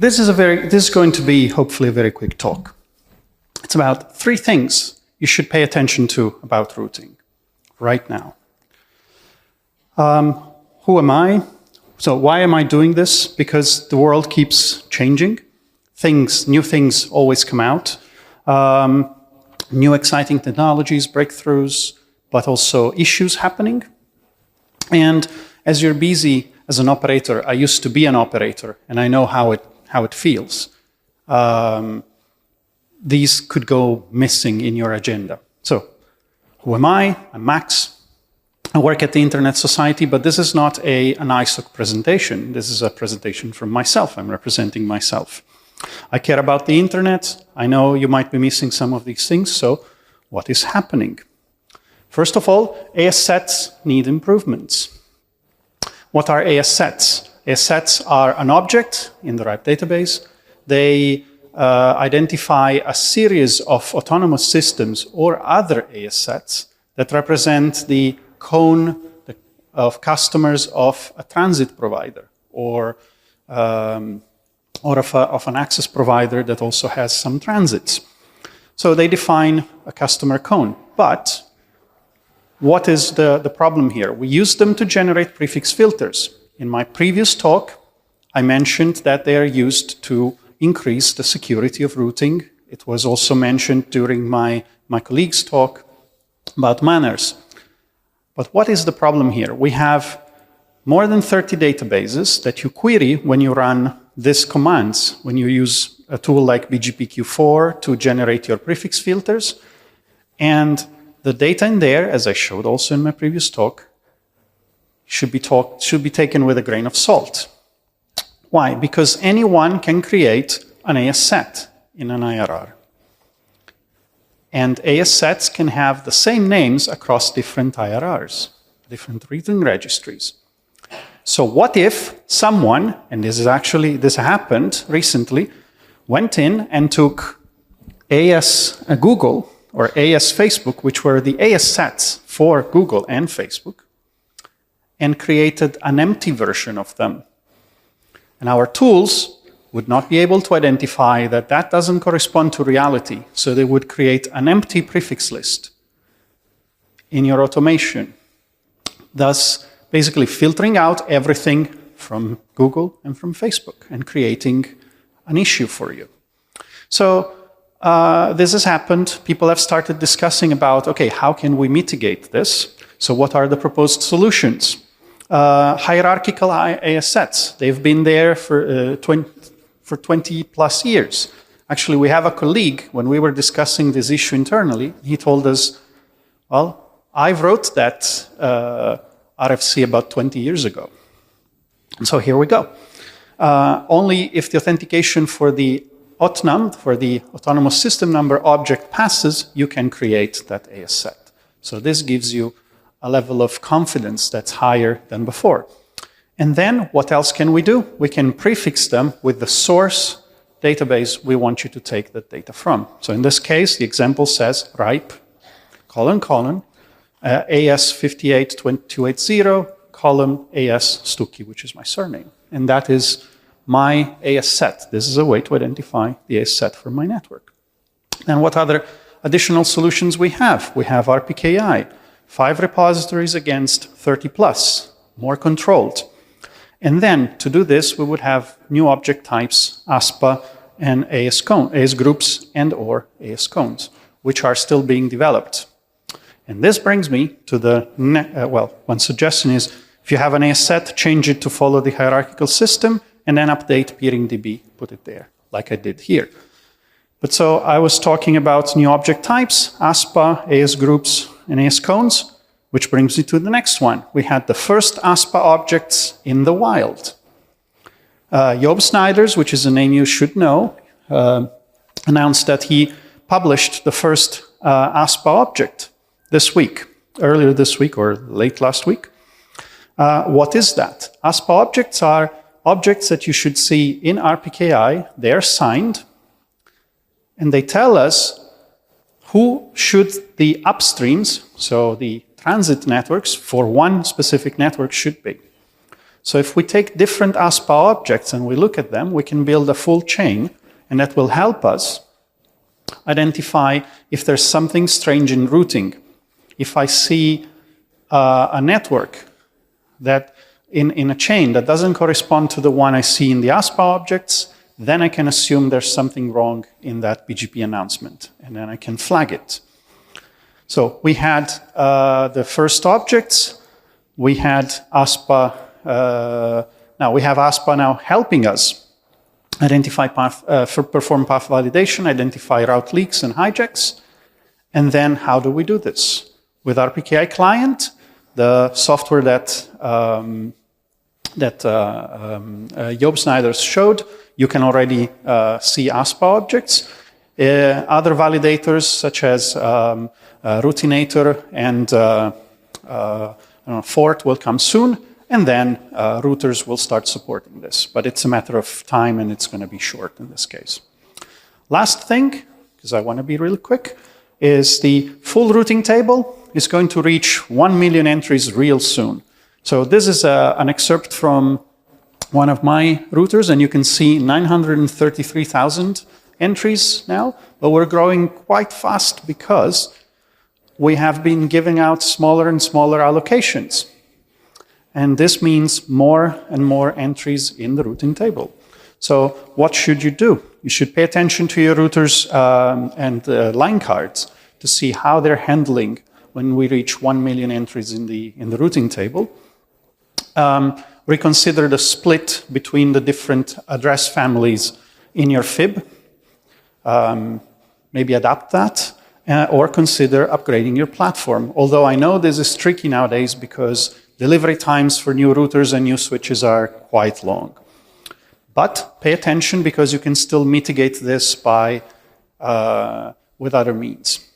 This is going to be hopefully a very quick talk. It's about 3 things you should pay attention to about routing right now. Who am I? So why am I doing this? Because the world keeps changing. New things always come out. New exciting technologies, breakthroughs, but also issues happening. And as you're busy as an operator, I used to be an operator, and I know how it feels. These could go missing in your agenda. So, who am I? I'm Max. I work at the Internet Society, but this is not an ISOC presentation. This is a presentation from myself. I'm representing myself. I care about the Internet. I know you might be missing some of these things, so what is happening? First of all, AS sets need improvements. What are AS sets? AS sets are an object in the RIPE database. They identify a series of autonomous systems or other AS sets that represent the cone of customers of a transit provider or of an access provider that also has some transits. So they define a customer cone. But what is the problem here? We use them to generate prefix filters. In my previous talk, I mentioned that they are used to increase the security of routing. It was also mentioned during my colleague's talk about manners. But what is the problem here? We have more than 30 databases that you query when you run these commands, when you use a tool like BGPQ4 to generate your prefix filters. And the data in there, as I showed also in my previous talk, should be taken with a grain of salt. Why? Because anyone can create an AS set in an IRR. And AS sets can have the same names across different IRRs, different routing registries. So what if someone, and this happened recently, went in and took AS Google or AS Facebook, which were the AS sets for Google and Facebook, and created an empty version of them. And our tools would not be able to identify that that doesn't correspond to reality, so they would create an empty prefix list in your automation, thus basically filtering out everything from Google and from Facebook and creating an issue for you. So this has happened. People have started discussing about, okay, how can we mitigate this? So what are the proposed solutions? Hierarchical AS sets. They've been there for 20 plus years. Actually, we have a colleague, when we were discussing this issue internally, he told us, well, I wrote that RFC about 20 years ago. And so here we go. Only if the authentication for the AUTNUM, for the autonomous system number object passes, you can create that AS set. So this gives you a level of confidence that's higher than before. And then what else can we do? We can prefix them with the source database we want you to take that data from. So in this case, the example says RIPE, AS58280, AS Stucchi, which is my surname. And that is my AS set. This is a way to identify the AS set for my network. And what other additional solutions we have? We have RPKI, 5 repositories against 30 plus, more controlled. And then to do this, we would have new object types, ASPA and AS groups and or AS cones, which are still being developed. And this brings me to one suggestion is, if you have an AS set, change it to follow the hierarchical system, and then update peeringDB, put it there, like I did here. But so I was talking about new object types, ASPA, AS groups, and AS cones, which brings me to the next one. We had the first ASPA objects in the wild. Job Snijders, which is a name you should know, announced that he published the first ASPA object earlier this week or late last week. What is that? ASPA objects are objects that you should see in RPKI. They're signed, and they tell us who should the upstreams, so the transit networks for one specific network, should be. So if we take different ASPA objects and we look at them, we can build a full chain, and that will help us identify if there's something strange in routing. If I see a network that in a chain that doesn't correspond to the one I see in the ASPA objects, then I can assume there's something wrong in that BGP announcement, and then I can flag it. So we had the first objects, we had ASPA, now we have ASPA now helping us identify path, perform path validation, identify route leaks and hijacks, and then how do we do this? With RPKI client, the software that Job Snyder showed, you can already see ASPA objects. Other validators such as Routinator and Fort will come soon, and then routers will start supporting this. But it's a matter of time, and it's going to be short in this case. Last thing, because I want to be really quick, is the full routing table is going to reach 1 million entries real soon. So this is an excerpt from one of my routers, and you can see 933,000 entries now, but we're growing quite fast because we have been giving out smaller and smaller allocations. And this means more and more entries in the routing table. So what should you do? You should pay attention to your routers and line cards to see how they're handling when we reach 1 million entries in the routing table. Reconsider the split between the different address families in your FIB. Maybe adapt that, or consider upgrading your platform. Although I know this is tricky nowadays because delivery times for new routers and new switches are quite long. But pay attention because you can still mitigate this by with other means.